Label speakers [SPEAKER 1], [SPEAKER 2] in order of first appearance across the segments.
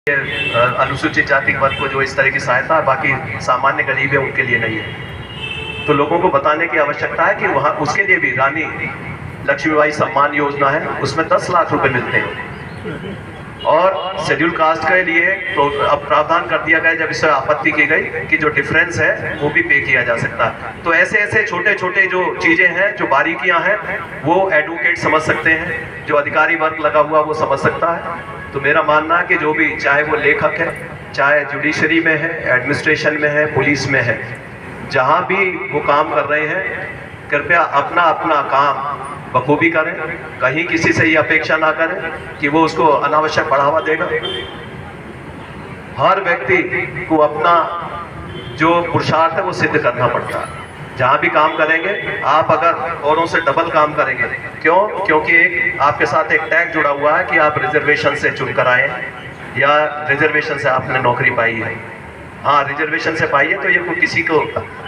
[SPEAKER 1] अनुसूचित जाति वर्ग को जो इस तरह की सहायता बाकी सामान्य गरीब है उनके लिए नहीं है। तो लोगों को बताने की आवश्यकता है कि वहाँ उसके लिए भी रानी लक्ष्मीबाई सम्मान योजना है, उसमें 10 लाख रुपए मिलते हैं। और शेड्यूल कास्ट के लिए तो अब प्रावधान कर दिया गया, जब इससे आपत्ति की गई कि जो डिफरेंस है वो भी पे किया जा सकता है। तो ऐसे ऐसे छोटे छोटे जो चीजें हैं, जो बारीकियां हैं, वो एडवोकेट समझ सकते हैं, जो अधिकारी वर्ग लगा हुआ वो समझ सकता है। तो मेरा मानना है कि जो भी, चाहे वो लेखक है, चाहे जुडिशरी में है, एडमिनिस्ट्रेशन में है, पुलिस में है, जहाँ भी वो काम कर रहे हैं, कृपया अपना अपना काम बखूबी करें। कहीं किसी से ये अपेक्षा ना करें कि वो उसको अनावश्यक बढ़ावा देगा। हर व्यक्ति को अपना जो पुरुषार्थ है वो सिद्ध करना पड़ता है। जहाँ भी काम करेंगे आप अगर औरों से डबल काम करेंगे, क्यों? क्योंकि आपके साथ एक टैग जुड़ा हुआ है कि आप रिजर्वेशन से चुनकर आए या रिजर्वेशन से आपने नौकरी पाई है। हाँ, रिजर्वेशन से पाई है तो ये किसी को,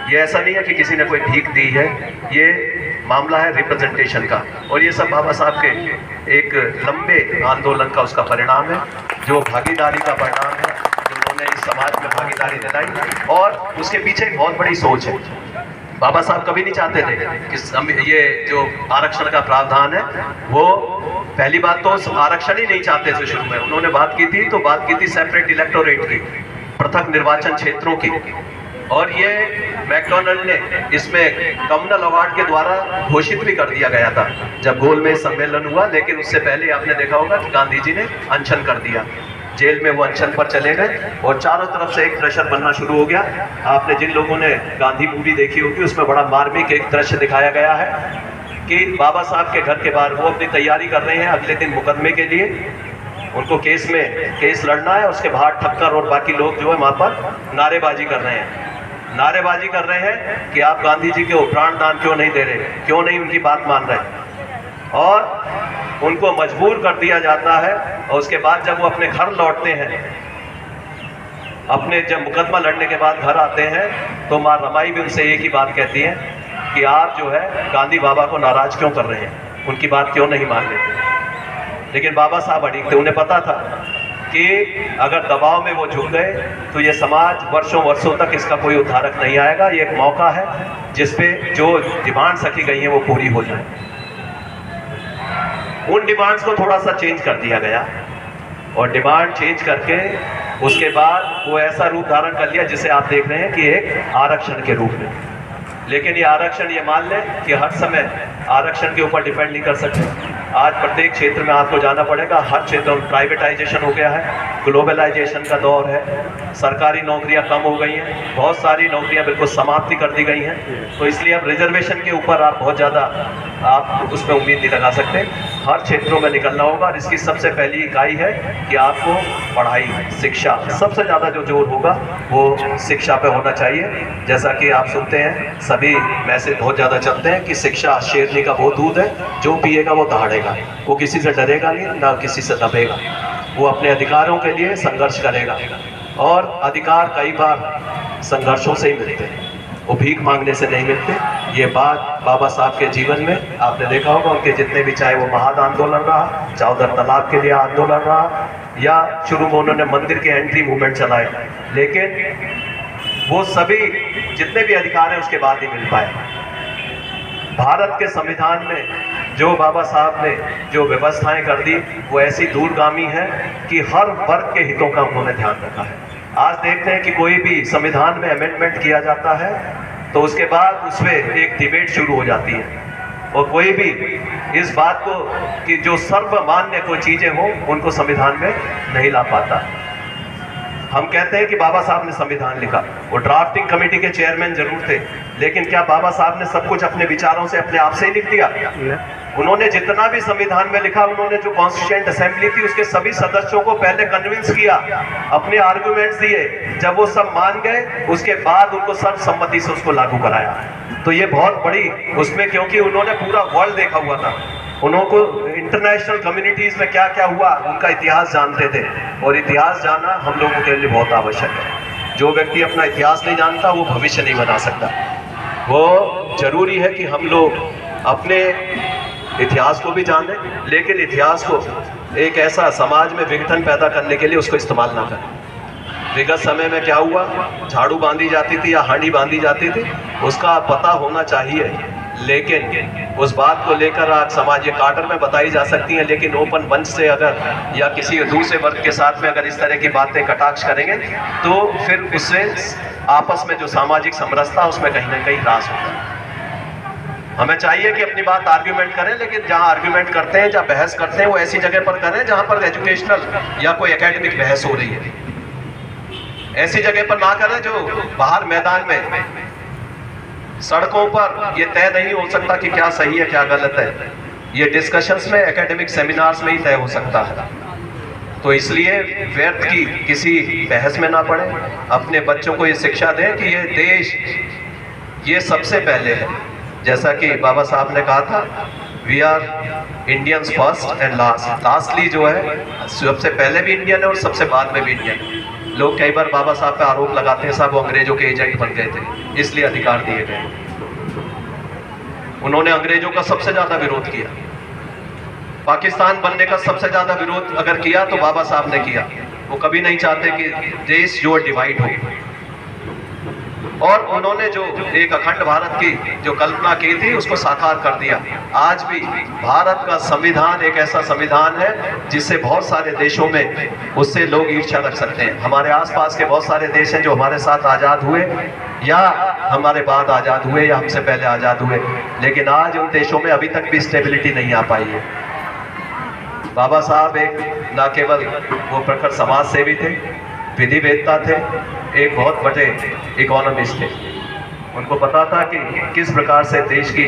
[SPEAKER 1] ये ऐसा नहीं है कि किसी ने कोई भीख दी है, ये मामला है रिप्रेजेंटेशन का। और ये सब बाबा साहब के एक लंबे आंदोलन का उसका परिणाम है, जो भागीदारी का परिणाम है, जो उन्होंने इस समाज में भागीदारी दिलाई। और उसके पीछे एक बहुत बड़ी सोच है। बाबा साहब कभी नहीं चाहते थे कि ये जो आरक्षण का प्रावधान है, वो पहली बात तो आरक्षण ही नहीं चाहते थे शुरू में। उन्होंने बात की थी तो बात की थी सेपरेट इलेक्टोरेट की, पृथक निर्वाचन क्षेत्रों की। और ये मैकडॉनल्ड ने इसमें कम्युनल अवार्ड के द्वारा घोषित भी कर दिया गया था जब गोलमेज सम्मेलन हुआ। लेकिन उससे पहले आपने देखा होगा कि गांधी जी ने अनशन कर दिया, जेल में वो अनशन पर चले गए और चारों तरफ से एक प्रेशर बनना शुरू हो गया। आपने जिन लोगों ने गांधी मूवी देखी होगी उसमें बड़ा मार्मिक एक दृश्य दिखाया गया है कि बाबा साहब के घर के बाहर वो अपनी तैयारी कर रहे हैं अगले दिन मुकदमे के लिए। उनको केस लड़ना है, उसके बाहर ठक्कर और बाकी लोग जो है वहाँ पर नारेबाजी कर रहे हैं। नारेबाजी कर रहे हैं कि आप गांधी जी के प्राणदान क्यों नहीं दे रहे, क्यों नहीं उनकी बात मान रहे। और उनको मजबूर कर दिया जाता है। और उसके बाद जब वो अपने घर लौटते हैं, अपने जब मुकदमा लड़ने के बाद घर आते हैं, तो माँ रमाई भी उनसे एक ही बात कहती है कि आप जो है गांधी बाबा को नाराज क्यों कर रहे हैं, उनकी बात क्यों नहीं मान लेते। लेकिन बाबा साहब अड़िग थे, उन्हें पता था कि अगर दबाव में वो झुक गए तो ये समाज वर्षों वर्षों तक इसका कोई उद्धारक नहीं आएगा। ये एक मौका है जिसपे जो डिमांड्स रखी गई हैं वो पूरी हो जाए। उन डिमांड्स को थोड़ा सा चेंज कर दिया गया और डिमांड चेंज करके उसके बाद वो ऐसा रूप धारण कर लिया जिसे आप देख रहे हैं कि एक आरक्षण के रूप में। लेकिन ये आरक्षण, ये मान लें कि हर समय आरक्षण के ऊपर डिपेंड नहीं कर सकते। आज प्रत्येक क्षेत्र में आपको जाना पड़ेगा। हर क्षेत्र में प्राइवेटाइजेशन हो गया है, ग्लोबलाइजेशन का दौर है, सरकारी नौकरियां कम हो गई हैं, बहुत सारी नौकरियां बिल्कुल समाप्ति कर दी गई हैं। तो इसलिए अब रिजर्वेशन के ऊपर आप बहुत ज़्यादा आप उसमें उम्मीद नहीं लगा सकते। हर क्षेत्रों में निकलना होगा और इसकी सबसे पहली इकाई है कि आपको पढ़ाई, शिक्षा, सबसे ज़्यादा जो जोर होगा वो शिक्षा पे होना चाहिए। जैसा कि आप सुनते हैं, सभी मैसेज बहुत ज़्यादा चलते हैं कि शिक्षा शेरनी का वो दूध है, जो पिएगा वो दहाड़ेगा, वो किसी से डरेगा नहीं, ना किसी से दबेगा, वो अपने अधिकारों के लिए संघर्ष करेगा। और अधिकार कई बार संघर्षों से ही मिलते हैं, वो भीख मांगने से नहीं मिलते। ये बात बाबा साहब के जीवन में आपने देखा होगा। उनके जितने भी, चाहे वो महाद आंदोलन रहा, चौधर तालाब के लिए आंदोलन रहा, या शुरू में उन्होंने मंदिर के एंट्री मूवमेंट चलाए, लेकिन वो सभी जितने भी अधिकार हैं उसके बाद ही मिल पाए। भारत के संविधान में जो बाबा साहब ने जो व्यवस्थाएं कर दी वो ऐसी दूरगामी है कि हर वर्ग के हितों का उन्होंने ध्यान रखा है। आज देखते हैं कि कोई भी संविधान में अमेंडमेंट किया जाता है तो उसके बाद उसमें एक डिबेट शुरू हो जाती है और कोई भी इस बात को कि जो सर्वमान्य कोई चीज़ें हों उनको संविधान में नहीं ला पाता। हम कहते हैं कि बाबा साहब ने संविधान लिखा, वो ड्राफ्टिंग कमेटी के चेयरमैन जरूर थे, लेकिन क्या बाबा साहब ने सब कुछ अपने विचारों से, अपने आप से ही लिख दिया? उन्होंने जितना भी संविधान में लिखा, उन्होंने जो कॉन्स्टिट्यूएंट असेंबली थी उसके सभी सदस्यों को पहले कन्विंस किया, अपने आर्गुमेंट्स दिए। जब वो सब मान गए उसके बाद उनको सर्वसम्मति से उसको लागू कराया। तो ये बहुत बड़ी उसमें, क्योंकि उन्होंने पूरा वर्ल्ड देखा हुआ था, उनको इंटरनेशनल कम्युनिटीज में क्या क्या हुआ उनका इतिहास जानते थे। और इतिहास जाना हम लोगों के लिए बहुत आवश्यक है। जो व्यक्ति अपना इतिहास नहीं जानता वो भविष्य नहीं बना सकता। वो जरूरी है कि हम लोग अपने इतिहास को भी जानें, लेकिन इतिहास को एक ऐसा समाज में विघटन पैदा करने के लिए उसको इस्तेमाल ना करें। विगत समय में क्या हुआ, झाड़ू बांधी जाती थी या हांडी बांधी जाती थी, उसका पता होना चाहिए, लेकिन उस बात को लेकर आज समाज ये कार्टर में बताई जा सकती है, लेकिन ओपन मंच से अगर या किसी दूसरे वर्ग के साथ में अगर इस तरह की बातें कटाक्ष करेंगे तो फिर उससे आपस में जो सामाजिक समरसता उसमें कहीं ना कहीं ह्रास होता है। हमें चाहिए कि अपनी बात आर्ग्यूमेंट करें, लेकिन जहां आर्ग्यूमेंट करते हैं, जहां बहस करते हैं, वो ऐसी जगह पर करें जहां पर एजुकेशनल या कोई एकेडमिक बहस हो रही है। ऐसी जगह पर ना करें जो बाहर मैदान में सड़कों पर ये तय नहीं हो सकता कि क्या सही है क्या गलत है। ये डिस्कशंस में, एकेडमिक सेमिनार्स में ही तय हो सकता है। तो इसलिए व्यर्थ की किसी बहस में ना पड़े, अपने बच्चों को ये शिक्षा दें कि ये देश ये सबसे पहले है। जैसा कि बाबा साहब ने कहा था, we are Indians first and last. Lastly जो है सबसे पहले भी इंडियन है और सबसे बाद में भी इंडियन। लोग कई बार बाबा साहब पे आरोप लगाते हैं साहब वो अंग्रेजों के एजेंट बन गए थे, इसलिए अधिकार दिए गए। उन्होंने अंग्रेजों का सबसे ज्यादा विरोध किया। पाकिस्तान बनने का सबसे ज्यादा विरोध अगर किया तो बाबा साहब ने किया। वो कभी नहीं चाहते कि देश जो डिवाइड हो, और उन्होंने जो एक अखंड भारत की जो कल्पना की थी उसको साकार कर दिया। आज भी भारत का संविधान एक ऐसा संविधान है जिससे बहुत सारे देशों में उससे लोग ईर्ष्या रख सकते हैं। हमारे आसपास के बहुत सारे देश हैं जो हमारे साथ आज़ाद हुए या हमारे बाद आज़ाद हुए या हमसे पहले आज़ाद हुए, लेकिन आज उन देशों में अभी तक भी स्टेबिलिटी नहीं आ पाई है। बाबा साहब एक न केवल वो प्रखर समाज सेवी थे, विधिवेत्ता थे, एक बहुत बड़े इकोनॉमिस्ट थे। उनको पता था कि किस प्रकार से देश की